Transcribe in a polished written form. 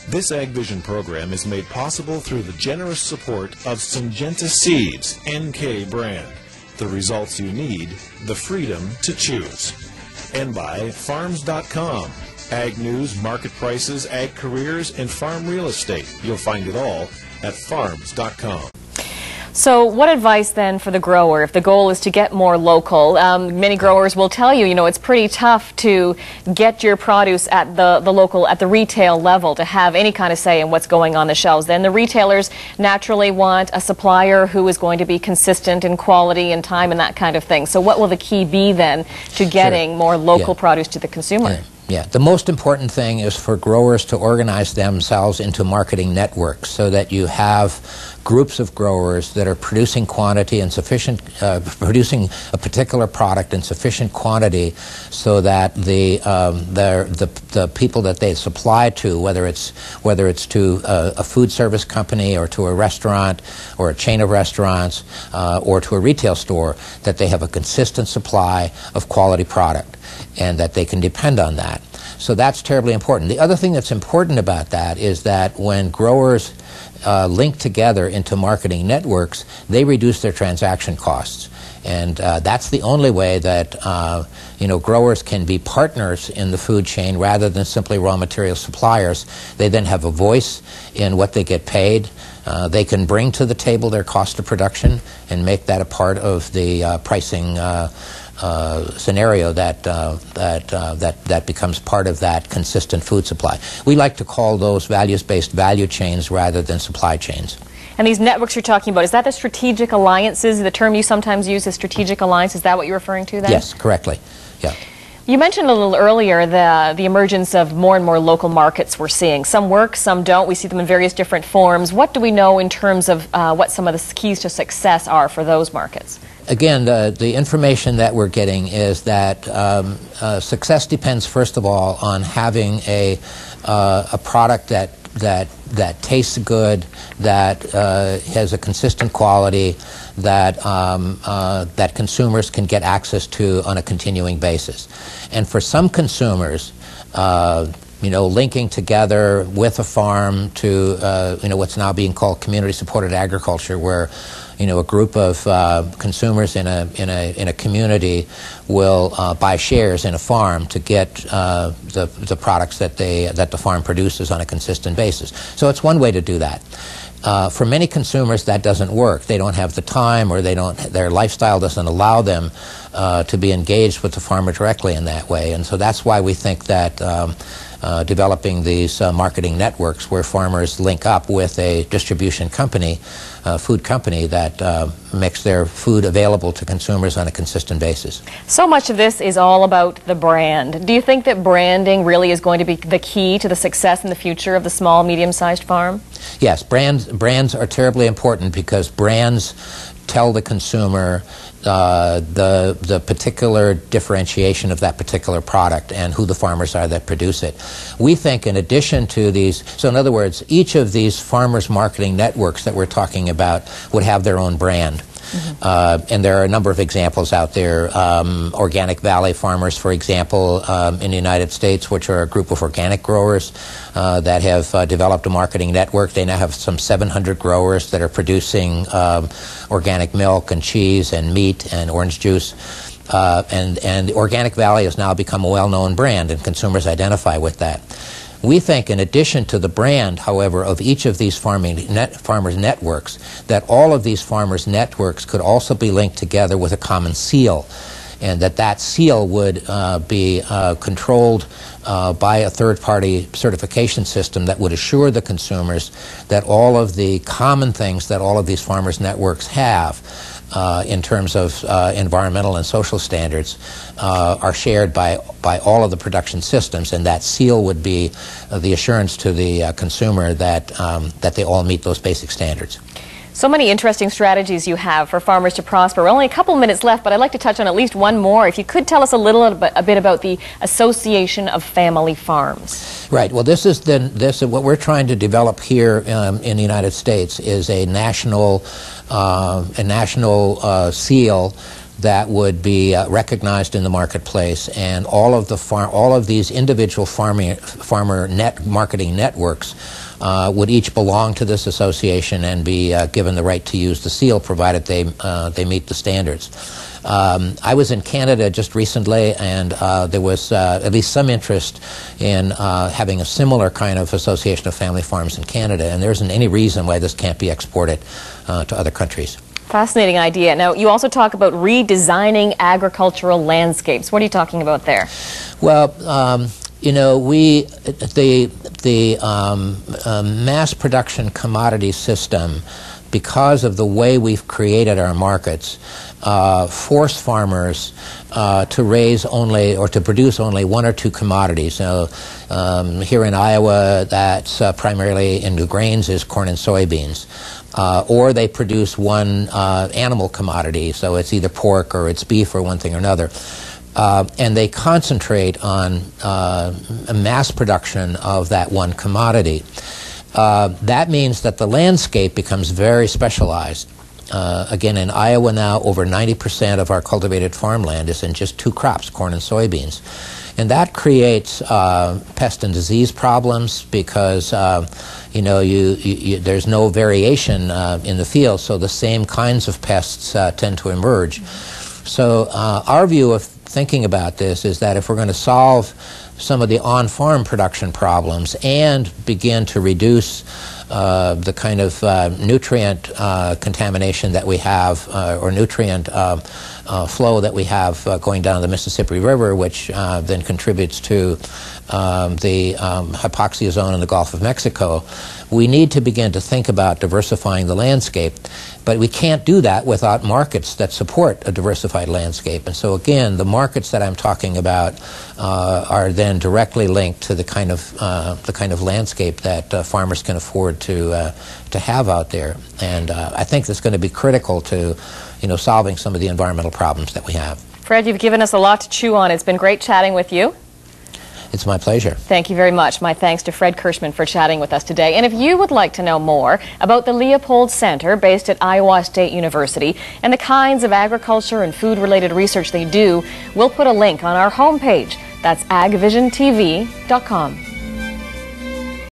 This Ag Vision program is made possible through the generous support of Syngenta Seeds NK brand. The results you need, the freedom to choose. And by Farms.com. Ag news, market prices, ag careers, and farm real estate. You'll find it all at Farms.com. So what advice then for the grower if the goal is to get more local? Many growers will tell you, it's pretty tough to get your produce at the local, at the retail level to have any kind of say in what's going on the shelves. Then the retailers naturally want a supplier who is going to be consistent in quality and time and that kind of thing. So what will the key be then to getting more local produce to the consumer? Yeah, the most important thing is for growers to organize themselves into marketing networks so that you have groups of growers that are producing quantity and sufficient, producing a particular product in sufficient quantity so that the people that they supply to, whether it's to a food service company or to a restaurant or a chain of restaurants or to a retail store, that they have a consistent supply of quality product and that they can depend on that. So that's terribly important. The other thing that's important about that is that when growers link together into marketing networks, they reduce their transaction costs. And that's the only way that growers can be partners in the food chain rather than simply raw material suppliers. They then have a voice in what they get paid. They can bring to the table their cost of production and make that a part of the pricing scenario that becomes part of that consistent food supply. We like to call those values-based value chains rather than supply chains. And these networks you're talking about, is that the strategic alliances? The term you sometimes use is strategic alliance. Is that what you're referring to then? Yes, correctly. Yeah. You mentioned a little earlier the emergence of more and more local markets we're seeing. Some work, some don't. We see them in various different forms. What do we know in terms of what some of the keys to success are for those markets? Again, the information that we're getting is that success depends, first of all, on having a product that tastes good, that has a consistent quality, that consumers can get access to on a continuing basis. And for some consumers, linking together with a farm to what's now being called community-supported agriculture, where a group of consumers in a community will buy shares in a farm to get the products that the farm produces on a consistent basis. So it's one way to do that. For many consumers, that doesn't work. They don't have the time, or their lifestyle doesn't allow them to be engaged with the farmer directly in that way. And so that's why we think that developing these marketing networks where farmers link up with a distribution company, food company that makes their food available to consumers on a consistent basis. So much of this is all about the brand. Do you think that branding really is going to be the key to the success in the future of the small, medium-sized farm? Yes, brands are terribly important because brands tell the consumer the particular differentiation of that particular product and who the farmers are that produce it. We think in addition to these, so in other words, each of these farmers marketing networks that we're talking about would have their own brand. Mm-hmm. And there are a number of examples out there. Organic Valley Farmers, for example, in the United States, which are a group of organic growers that have developed a marketing network. They now have some 700 growers that are producing organic milk and cheese and meat and orange juice. And Organic Valley has now become a well-known brand, and consumers identify with that. We think, in addition to the brand, however, of each of these farmers' networks, that all of these farmers' networks could also be linked together with a common seal, and that seal would be controlled by a third-party certification system that would assure the consumers that all of the common things that all of these farmers' networks have in terms of environmental and social standards are shared by all of the production systems, and that seal would be the assurance to the consumer that they all meet those basic standards. So many interesting strategies you have for farmers to prosper. We're only a couple minutes left, but I'd like to touch on at least one more. If you could tell us a bit about the Association of Family Farms. Right. Well, this is what we're trying to develop here in the United States is a national seal that would be recognized in the marketplace, and all of these individual farmer marketing networks would each belong to this association and be given the right to use the seal, provided they meet the standards. I was in Canada just recently, and there was at least some interest in having a similar kind of association of family farms in Canada, and there isn't any reason why this can't be exported to other countries. Fascinating idea. Now, you also talk about redesigning agricultural landscapes. What are you talking about there? Well, you know, the mass production commodity system, because of the way we've created our markets, force farmers to raise only or to produce only one or two commodities. So here in Iowa, that's primarily in the grains is corn and soybeans. Or they produce one animal commodity, so it's either pork or it's beef or one thing or another. And they concentrate on a mass production of that one commodity. That means that the landscape becomes very specialized. Again, in Iowa now, over 90% of our cultivated farmland is in just two crops, corn and soybeans. And that creates pest and disease problems because, you know, there's no variation in the field, so the same kinds of pests tend to emerge. So our view of thinking about this is that if we're going to solve some of the on-farm production problems and begin to reduce the kind of nutrient contamination that we have, or nutrient flow that we have going down the Mississippi River, which then contributes to the hypoxia zone in the Gulf of Mexico, we need to begin to think about diversifying the landscape. But we can't do that without markets that support a diversified landscape. And so again, the markets that I'm talking about are then directly linked to the kind of landscape that farmers can afford to have out there. And I think that's going to be critical to, you know, solving some of the environmental problems that we have. Fred, you've given us a lot to chew on. It's been great chatting with you. It's my pleasure. Thank you very much. My thanks to Fred Kirschenmann for chatting with us today. And if you would like to know more about the Leopold Center based at Iowa State University and the kinds of agriculture and food-related research they do, we'll put a link on our homepage. That's agvisiontv.com.